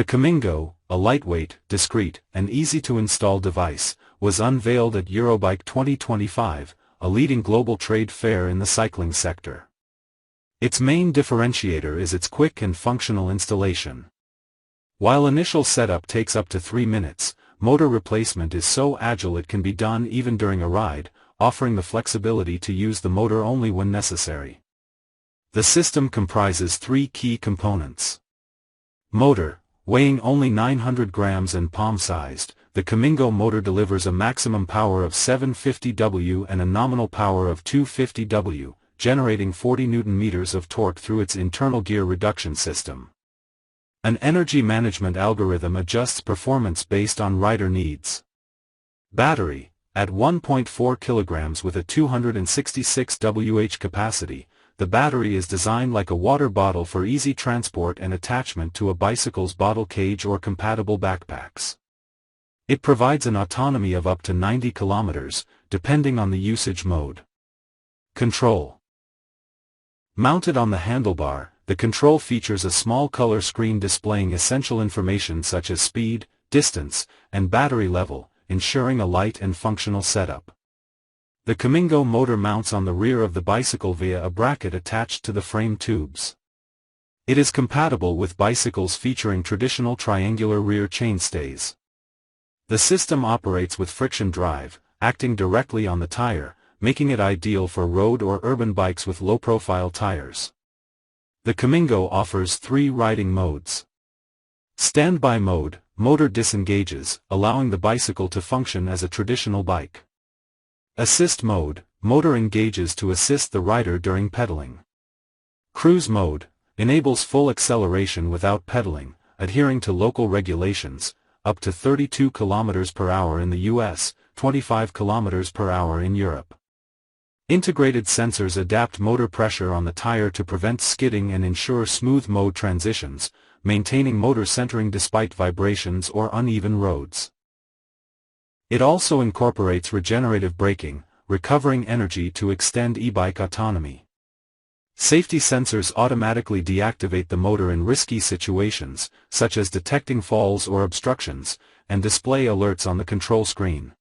Kamingo, a lightweight, discreet, and easy-to-install device, was unveiled at Eurobike 2025, a leading global trade fair in the cycling sector. Its main differentiator is its quick and functional installation. While initial setup takes up to 3 minutes, motor replacement is so agile it can be done even during a ride, offering the flexibility to use the motor only when necessary. The system comprises 3 key components. Motor, weighing only 900 grams and palm-sized, the Kamingo motor delivers a maximum power of 750 W and a nominal power of 250 W, generating 40 Nm of torque through its internal gear reduction system. An energy management algorithm adjusts performance based on rider needs. Battery, at 1.4 kg with a 266 Wh capacity, the battery is designed like a water bottle for easy transport and attachment to a bicycle's bottle cage or compatible backpacks. It provides an autonomy of up to 90 km, depending on the usage mode. Control. Mounted on the handlebar, the control features a small color screen displaying essential information such as speed, distance, and battery level, ensuring a light and functional setup. The Kamingo motor mounts on the rear of the bicycle via a bracket attached to the frame tubes. It is compatible with bicycles featuring traditional triangular rear chainstays. The system operates with friction drive, acting directly on the tire, making it ideal for road or urban bikes with low-profile tires. The Kamingo offers 3 riding modes. Standby mode, motor disengages, allowing the bicycle to function as a traditional bike. Assist mode, motor engages to assist the rider during pedaling. Cruise mode, enables full acceleration without pedaling, adhering to local regulations, up to 32 km per hour in the US, 25 km per hour in Europe. Integrated sensors adapt motor pressure on the tire to prevent skidding and ensure smooth mode transitions, maintaining motor centering despite vibrations or uneven roads. It also incorporates regenerative braking, recovering energy to extend e-bike autonomy. Safety sensors automatically deactivate the motor in risky situations, such as detecting falls or obstructions, and display alerts on the control screen.